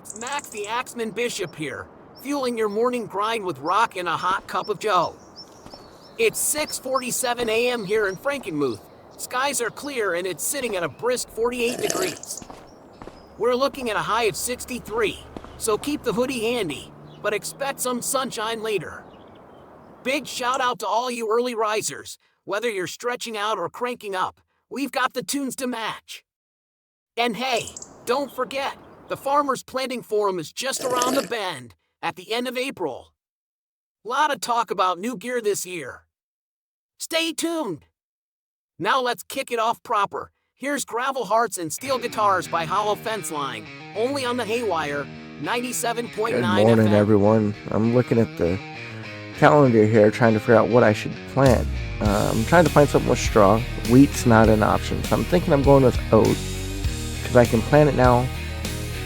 It's Max the Axeman Bishop here, fueling your morning grind with rock and a hot cup of joe. It's 6:47 a.m. here in Frankenmuth. Skies are clear and it's sitting at a brisk 48 degrees. We're looking at a high of 63, so keep the hoodie handy, but expect some sunshine later. Big shout out to all you early risers, whether you're stretching out or cranking up, we've got the tunes to match. And hey, don't forget, the Farmers Planting Forum is just around the bend, at the end of April. Lot of talk about new gear this year. Stay tuned! Now let's kick it off proper. Here's Gravel Hearts and Steel Guitars by Hollow Fence Line, only on the Haywire, 97.9 FM. Good morning, everyone. I'm looking at the calendar here, trying to figure out what I should plant. I'm trying to find something with straw. Wheat's not an option, so I'm thinking I'm going with oats, because I can plant it now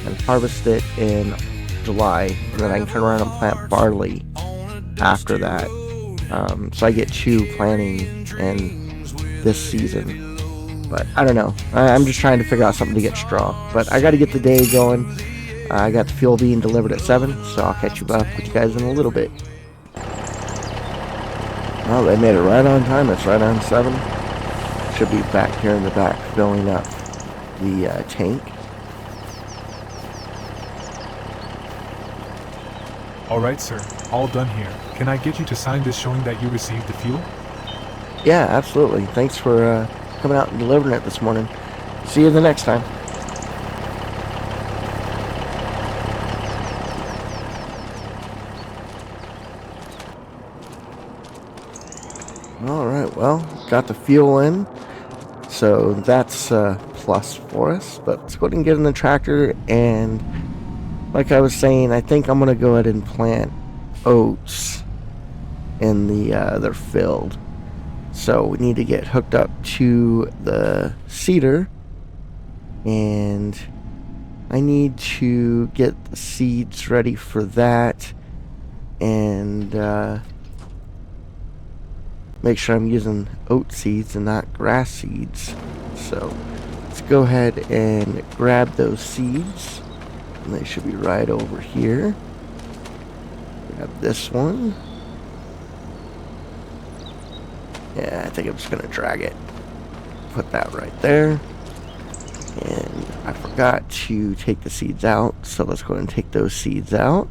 and harvest it in July, and then I can turn around and plant barley after that. So I get 2 planting in this season. But I don't know. I'm just trying to figure out something to get straw. But I got to get the day going. I got the fuel being delivered at 7, so I'll catch you up with you guys in a little bit. Well, they made it right on time. It's right on 7. Should be back here in the back filling up the tank. Alright, sir. All done here. Can I get you to sign this showing that you received the fuel? Yeah, absolutely. Thanks for coming out and delivering it this morning. See you the next time. Alright, well, got the fuel in. So that's a plus for us. But let's go ahead and get in the tractor, and like I was saying, I think I'm going to go ahead and plant oats in their field. So we need to get hooked up to the seeder, and I need to get the seeds ready for that, and make sure I'm using oat seeds and not grass seeds. So let's go ahead and grab those seeds, and they should be right over here. Grab this one. Yeah, I think I'm just going to drag it. Put that right there. And I forgot to take the seeds out, so let's go ahead and take those seeds out.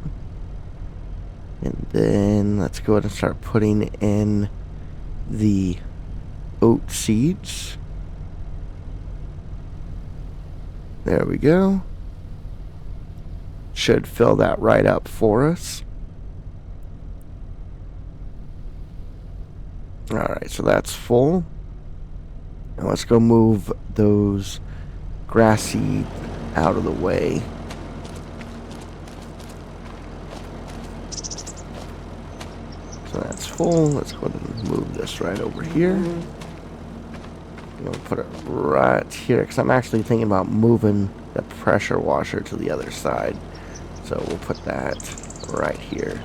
And then let's go ahead and start putting in the oat seeds. There we go. Should fill that right up for us. Alright, so that's full. Now let's go move those grass seed out of the way. So that's full. Let's go ahead and move this right over here. I'm going to put it right here, because I'm actually thinking about moving the pressure washer to the other side. So we'll put that right here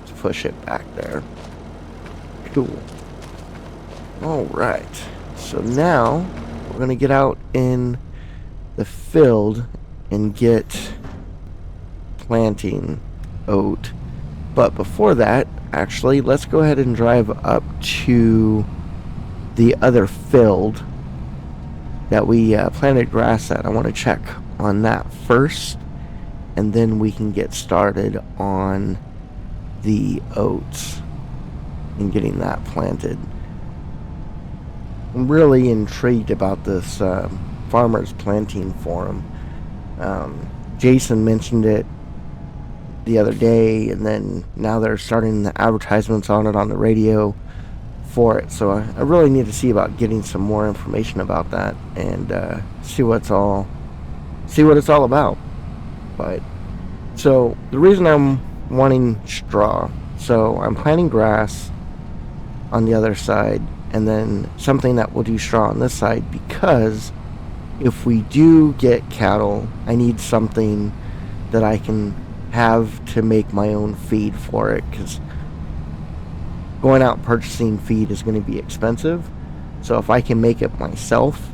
to push it back there. Cool. Alright, so now we're going to get out in the field and get planting oat. But before that, actually, let's go ahead and drive up to the other field that we planted grass at. I want to check on that first, and then we can get started on the oats and getting that planted. I'm really intrigued about this Farmers Planting Forum. Jason mentioned it the other day, and then now they're starting the advertisements on it on the radio for it. So I really need to see about getting some more information about that, and see what it's all about. But so the reason I'm wanting straw, so I'm planting grass on the other side, and then something that will do straw on this side, because if we do get cattle, I need something that I can have to make my own feed for it, because going out purchasing feed is going to be expensive. So if I can make it myself,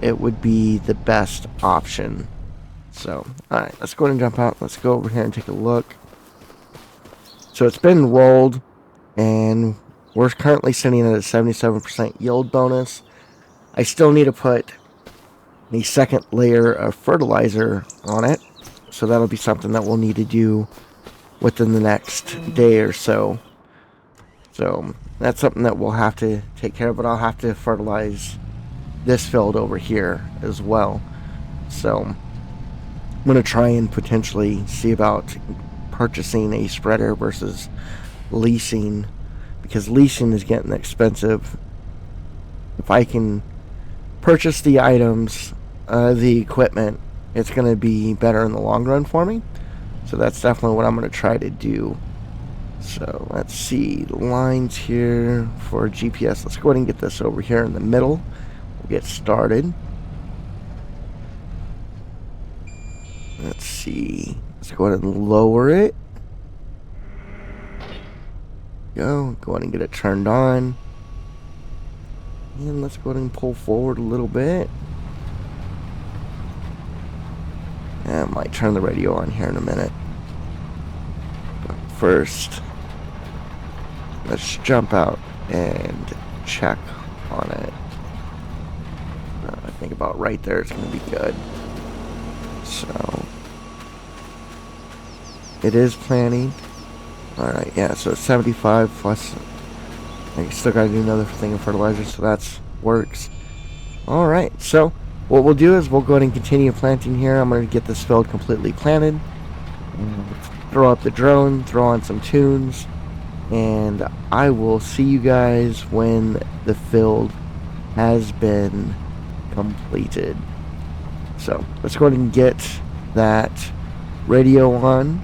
it would be the best option. So, alright, let's go ahead and jump out. Let's go over here and take a look. So it's been rolled, and we're currently sitting at a 77% yield bonus. I still need to put a second layer of fertilizer on it. So that'll be something that we'll need to do within the next day or so. So that's something that we'll have to take care of, but I'll have to fertilize this field over here as well. So I'm going to try and potentially see about purchasing a spreader versus leasing, because leasing is getting expensive. If I can purchase the items, the equipment, it's going to be better in the long run for me. So that's definitely what I'm going to try to do. So let's see, lines here for GPS. Let's go ahead and get this over here in the middle. We'll get started. Let's see, let's go ahead and lower it. Go ahead and get it turned on. And let's go ahead and pull forward a little bit. I might turn the radio on here in a minute. But first, let's jump out and check on it. I think about right there, it's going to be good. So, it is planning. Alright, yeah, so 75 plus. I still got to do another thing of fertilizer, so that works. Alright, so what we'll do is we'll go ahead and continue planting here. I'm going to get this field completely planted. Throw up the drone, throw on some tunes, and I will see you guys when the field has been completed. So let's go ahead and get that radio on.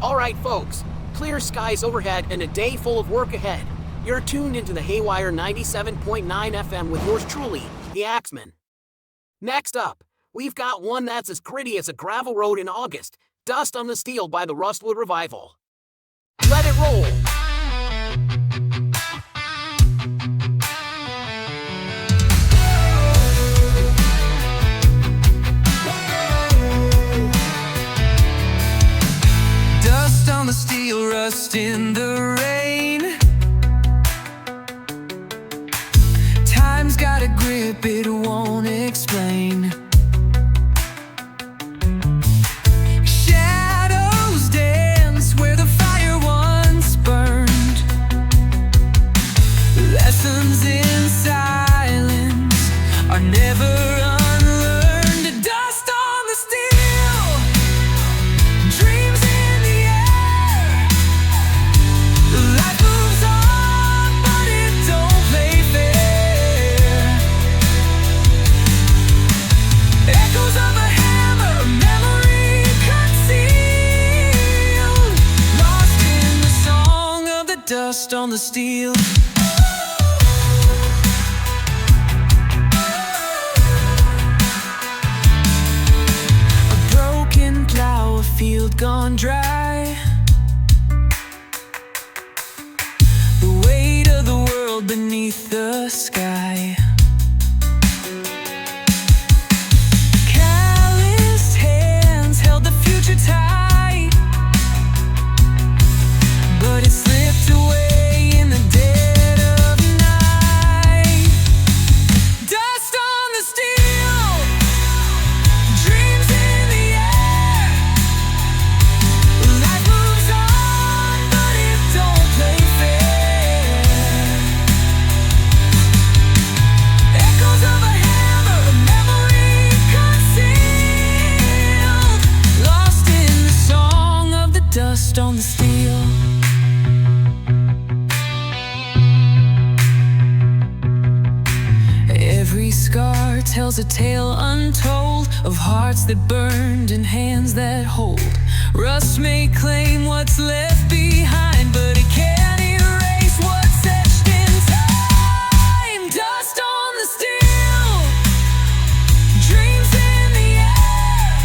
Alright folks, clear skies overhead and a day full of work ahead. You're tuned into the Haywire 97.9 FM with yours truly, the Axeman. Next up, we've got one that's as gritty as a gravel road in August, Dust on the Steel by the Rustwood Revival. Let it roll! Dust on the steel, rust in the rain. Time's got a grip it won't explain. Shadows dance where the fire once burned. Lessons in silence are never unlearned. Dust on the steel, dreams in the air. Life moves on, but it don't play fair. Echoes of a hammer, a memory concealed, lost in the song of the dust on the steel. A broken plow, a field gone dry. The weight of the world beneath the sky. Calloused hands held the future tight, but it slipped away in the dead of night. Dust on the steel, dreams in the air. Life moves on, but it don't play fair. Echoes of a hammer, a memory concealed, lost in the song of the dust on the steel. Every scar tells a tale untold of hearts that burned and hands that hold. Rust may claim what's left behind, but it can't erase what's etched in time. Dust on the steel, dreams in the air.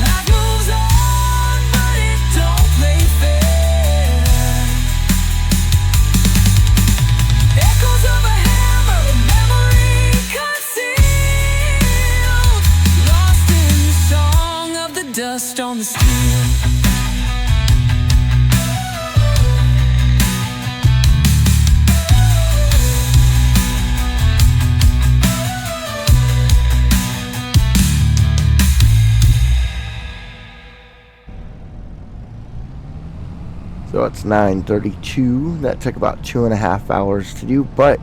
Life moves on, but it don't play fair. Echoes of a hammer, a memory concealed, lost in rust on the steel. So it's 9:32. That took about 2.5 hours to do, but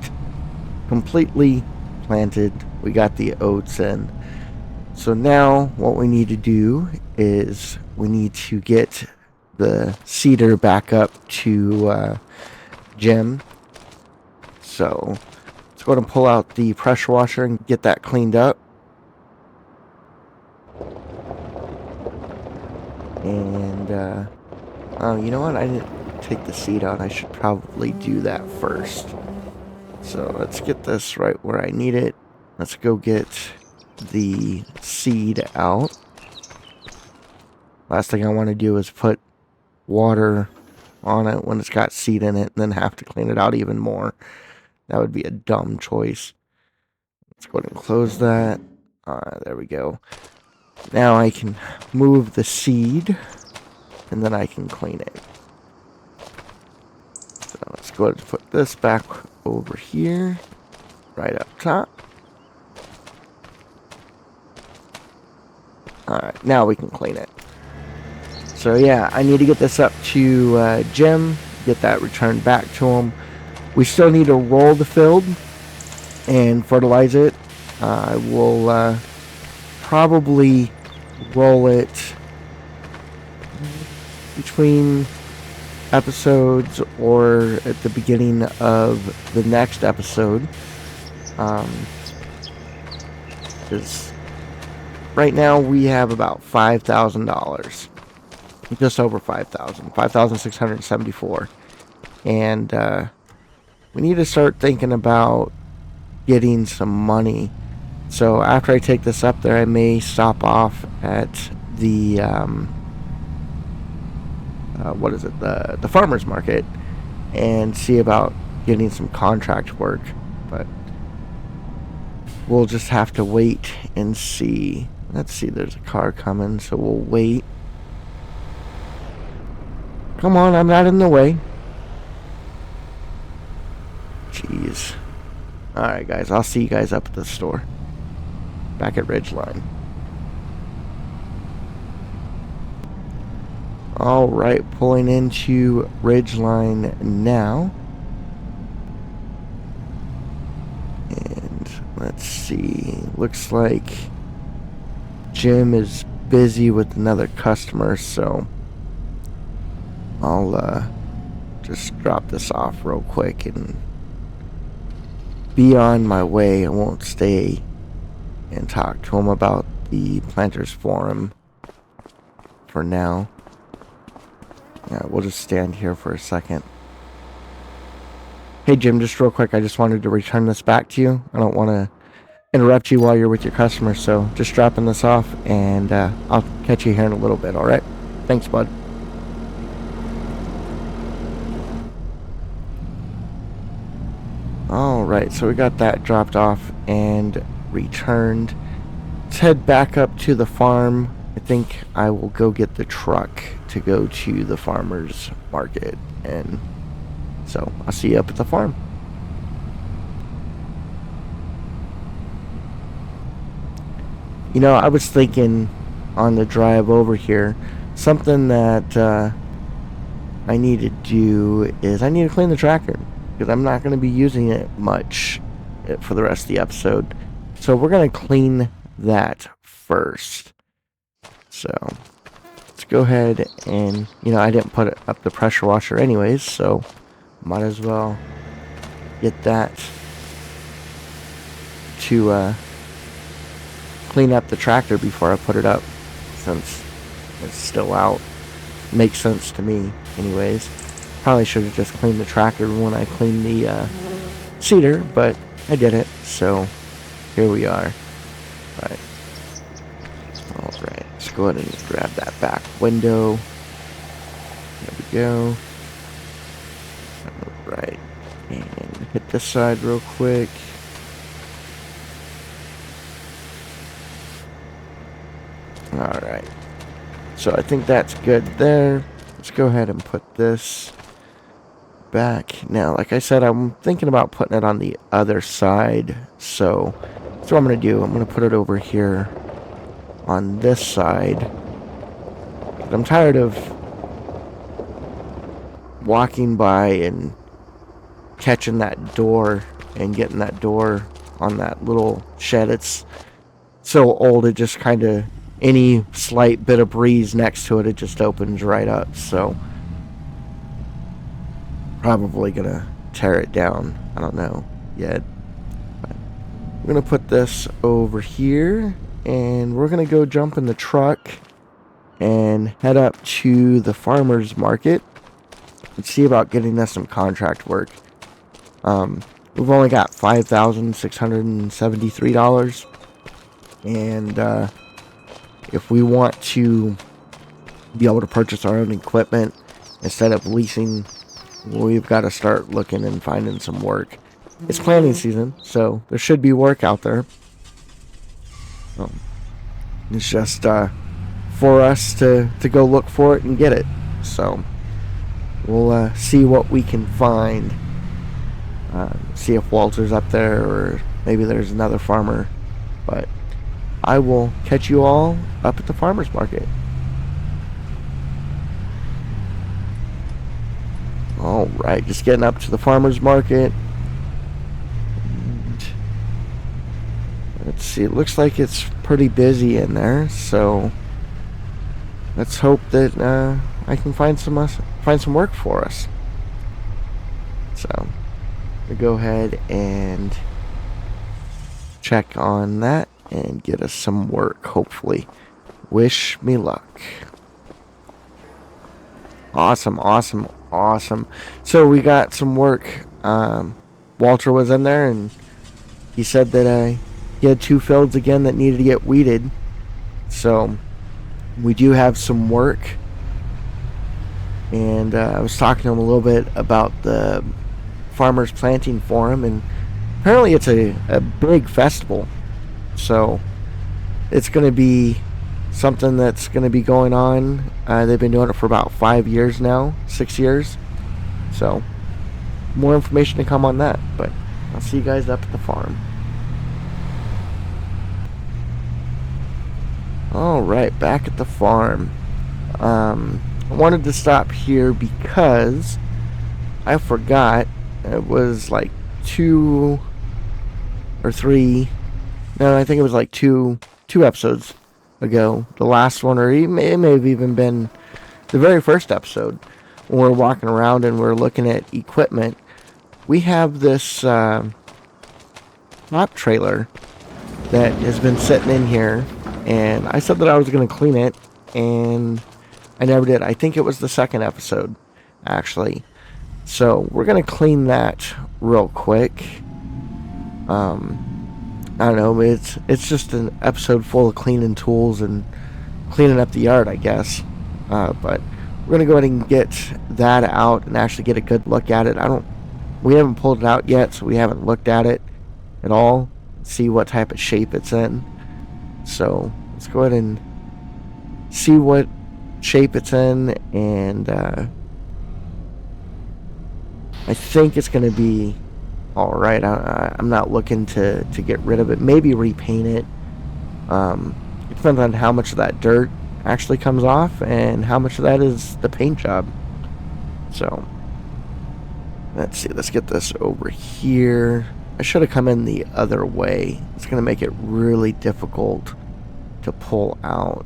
completely planted. We got the oats in. So now what we need to do is we need to get the seeder back up to Jim. So let's go ahead and pull out the pressure washer and get that cleaned up. And oh, you know what? I didn't take the seed out. I should probably do that first. So let's get this right where I need it. Let's go get the seed out. Last thing I want to do is put water on it when it's got seed in it and then have to clean it out even more. That would be a dumb choice. Let's go ahead and close that. There we go. Now I can move the seed and then I can clean it. So let's go ahead and put this back over here, right up top. Alright, now we can clean it. So yeah, I need to get this up to Jim, get that returned back to him. We still need to roll the field and fertilize it. I will probably roll it between episodes or at the beginning of the next episode. Because right now we have about $5,000, just over 5,674, and we need to start thinking about getting some money. So after I take this up there, I may stop off at the the farmers market and see about getting some contract work, but we'll just have to wait and see. Let's see, there's a car coming, so we'll wait. Come on, I'm not in the way. Jeez. Alright guys, I'll see you guys up at the store. Back at Ridgeline. Alright, pulling into Ridgeline now. And let's see. Looks like Jim is busy with another customer, so I'll just drop this off real quick and be on my way. I won't stay and talk to him about the Planters Forum for now. Yeah, we'll just stand here for a second. Hey Jim, just real quick, I just wanted to return this back to you. I don't want to interrupt you while you're with your customer, so just dropping this off, and I'll catch you here in a little bit, alright? Thanks, bud. Alright, so we got that dropped off and returned. Let's head back up to the farm. I think I will go get the truck to go to the farmer's market, and so I'll see you up at the farm. You know, I was thinking on the drive over here, something that I need to do is I need to clean the tractor, because I'm not going to be using it much for the rest of the episode. So we're going to clean that first. So let's go ahead and, you know, I didn't put up the pressure washer anyways, so might as well get that to clean up the tractor before I put it up, since it's still out. Makes sense to me anyways. Probably should have just cleaned the tractor when I cleaned the seeder, but I did it, so here we are. Alright, let's go ahead and grab that back window. There we go. Alright, and hit this side real quick. Alright, So I think that's good there. Let's go ahead and put this back. Now, like I said, I'm thinking about putting it on the other side. So that's what I'm going to do. I'm going to put it over here on this side. I'm tired of walking by and catching that door and getting that door on that little shed. It's so old, it just kind of, any slight bit of breeze next to it, it just opens right up. So probably gonna tear it down. I don't know yet. But I'm gonna put this over here, and we're gonna go jump in the truck and head up to the farmer's market and see about getting us some contract work. We've only got $5,673, and if we want to be able to purchase our own equipment instead of leasing, we've got to start looking and finding some work. It's planting season, so there should be work out there. It's just for us to go look for it and get it. So we'll see what we can find. See if Walter's up there, or maybe there's another farmer. But I will catch you all up at the farmer's market. Alright, just getting up to the farmer's market. And let's see, it looks like it's pretty busy in there, so let's hope that I can find some work for us. So we'll go ahead and check on that and get us some work, hopefully. Wish me luck. Awesome. So we got some work. Walter was in there, and he said that he had 2 fields again that needed to get weeded. So we do have some work. And I was talking to him a little bit about the Farmers Planting Forum, and apparently it's a big festival. So it's going to be something that's going to be going on. They've been doing it for about 5 years now, 6 years. So more information to come on that. But I'll see you guys up at the farm. Alright, back at the farm. I wanted to stop here because I forgot. It was like 2 or 3. No, I think it was like two episodes ago. The last one, or it may have even been the very first episode, when we're walking around and we're looking at equipment. We have this mop trailer that has been sitting in here, and I said that I was going to clean it, and I never did. I think it was the second episode, actually. So we're going to clean that real quick. I don't know, it's just an episode full of cleaning tools and cleaning up the yard, I guess. But we're gonna go ahead and get that out and actually get a good look at it. We haven't pulled it out yet, so we haven't looked at it at all. See what type of shape it's in. So let's go ahead and see what shape it's in, and I think it's gonna be alright. I'm not looking to get rid of it. Maybe repaint it. It depends on how much of that dirt actually comes off and how much of that is the paint job. So let's see. Let's get this over here. I should have come in the other way. It's going to make it really difficult to pull out.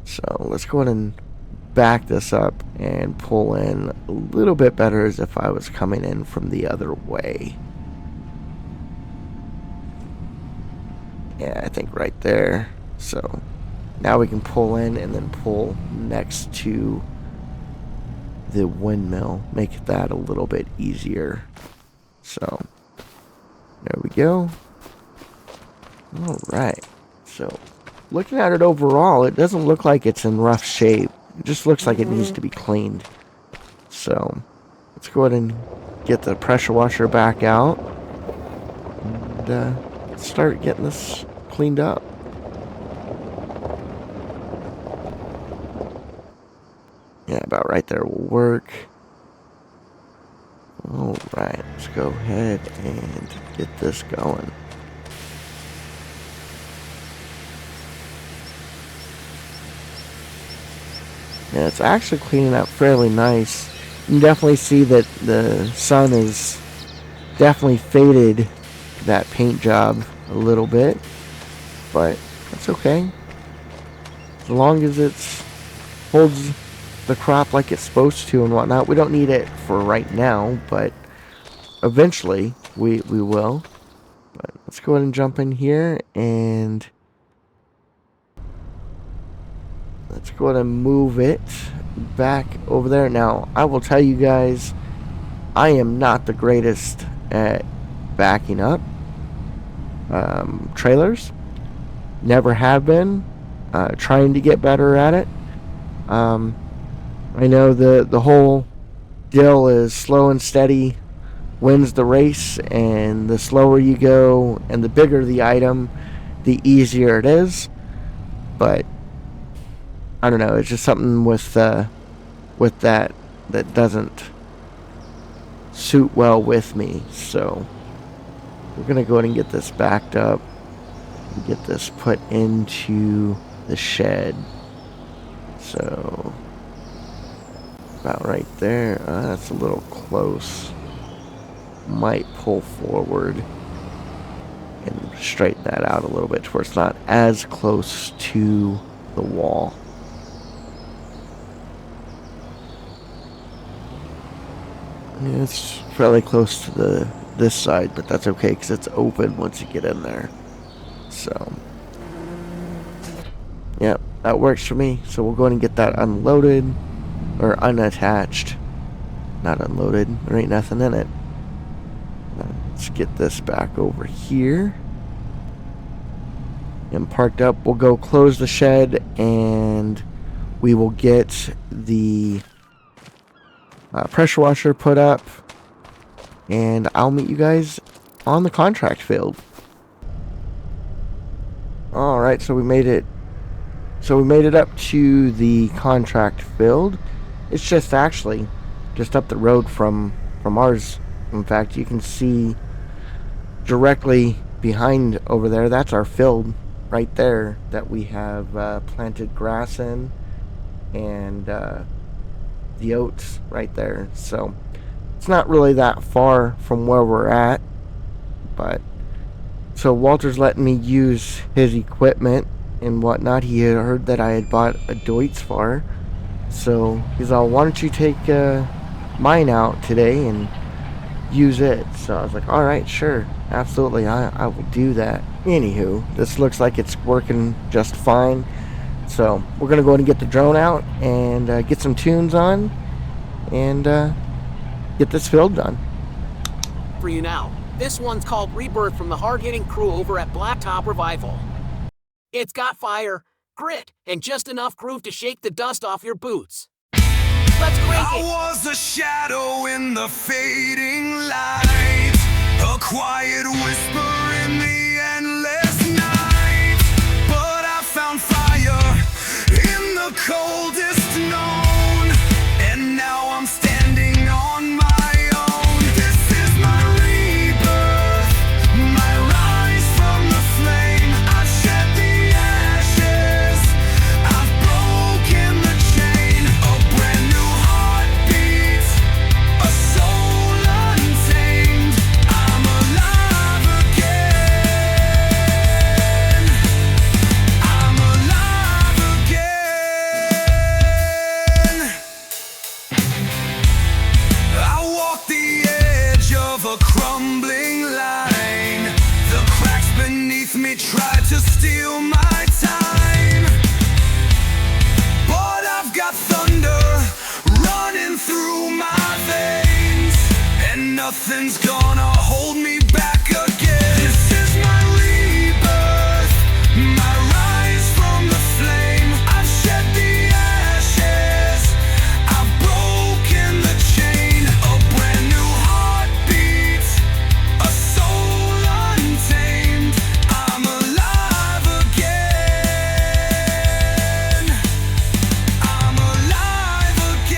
So let's go ahead and back this up and pull in a little bit better, as if I was coming in from the other way. Yeah, I think right there. So now we can pull in and then pull next to the windmill, make that a little bit easier. So there we go. Alright, so looking at it overall, it doesn't look like it's in rough shape. It just looks like it needs to be cleaned. So let's go ahead and get the pressure washer back out and start getting this cleaned up. Yeah, about right there will work. Alright, let's go ahead and get this going. Yeah, it's actually cleaning up fairly nice. You can definitely see that the sun has definitely faded that paint job a little bit, but that's okay. As long as it holds the crop like it's supposed to and whatnot. We don't need it for right now, but eventually we will. But let's go ahead and jump in here and let's go ahead and move it back over there. Now, I will tell you guys, I am not the greatest at backing up trailers. Never have been. Trying to get better at it. I know the whole deal is slow and steady wins the race, and the slower you go and the bigger the item, the easier it is. But I don't know, it's just something with that doesn't suit well with me. So we're gonna go ahead and get this backed up and get this put into the shed. So about right there. That's a little close. Might pull forward and straighten that out a little bit to where it's not as close to the wall. Yeah, it's fairly close to this side, but that's okay because it's open once you get in there. So, yep, that works for me. So we'll go ahead and get that unloaded or unattached. Not unloaded. There ain't nothing in it. Let's get this back over here and parked up. We'll go close the shed and we will get the pressure washer put up, and I'll meet you guys on the contract field. Alright, so we made it up to the contract field. It's just actually just up the road from ours. In fact, you can see directly behind over there, that's our field right there that we have planted grass in, and the oats right there. So it's not really that far from where we're at, but so Walter's letting me use his equipment and whatnot. He had heard that I had bought a Deutz far, so he's all, why don't you take mine out today and use it? So I was like, alright, sure, absolutely, I will do that. Anywho, this looks like it's working just fine. So we're gonna go ahead and get the drone out and get some tunes on and get this field done. For you now, this one's called Rebirth from the hard-hitting crew over at Blacktop Revival. It's got fire, grit, and just enough groove to shake the dust off your boots. Let's crank it! I was a shadow in the fading light, a quiet whisper in the endless night. But I found fire in the coldest known, and now I'm standing on my own. This is my rebirth, my rise from the flame. I shed the ashes, I've broken the chain. A brand new heartbeat, a soul untamed. I'm alive again. I'm alive again. I walk the edge of a crumbling line. The cracks beneath me try to steal my time, but I've got thunder running through my veins, and nothing's gonna hold me back again. This is my rebirth, my rise from the flame. I've shed the ashes, I've broken the chain. A brand new heartbeat, a soul untamed. I'm alive again. I'm alive again.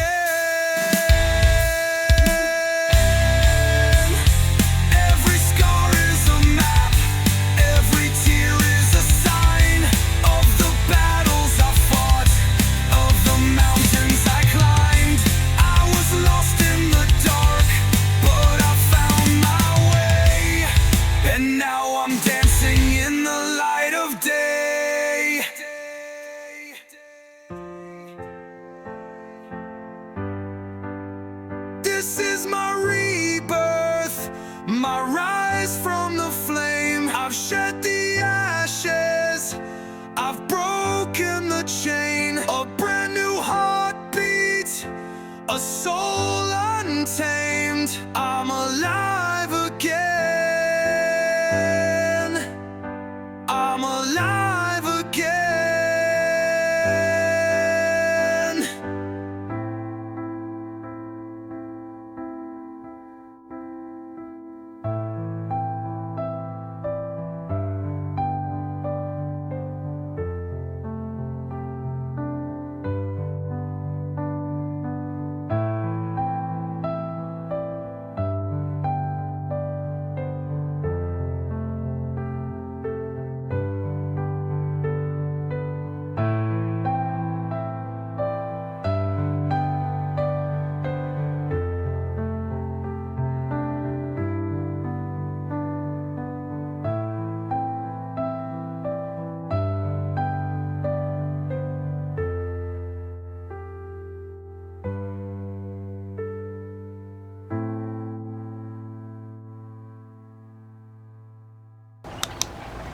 This is my rebirth, my rise from the flame. I've shed the ashes, I've broken the chain. A brand new heartbeat, a soul untamed. I'm alive again. I'm alive again.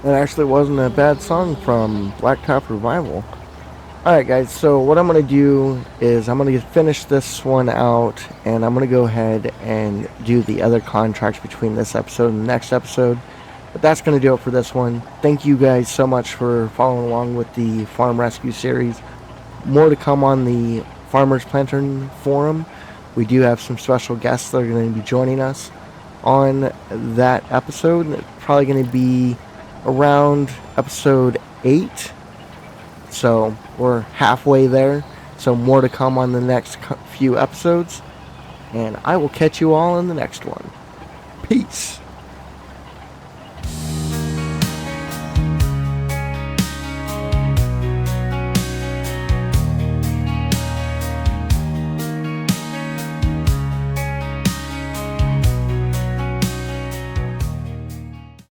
That actually wasn't a bad song from Blacktop Revival. Alright guys, so what I'm going to do is I'm going to finish this one out, and I'm going to go ahead and do the other contracts between this episode and the next episode. But that's going to do it for this one. Thank you guys so much for following along with the Farm Rescue series. More to come on the Farmers Planter Forum. We do have some special guests that are going to be joining us on that episode. It's probably going to be around episode 8. So we're halfway there. So more to come on the next few episodes. And I will catch you all in the next one. Peace.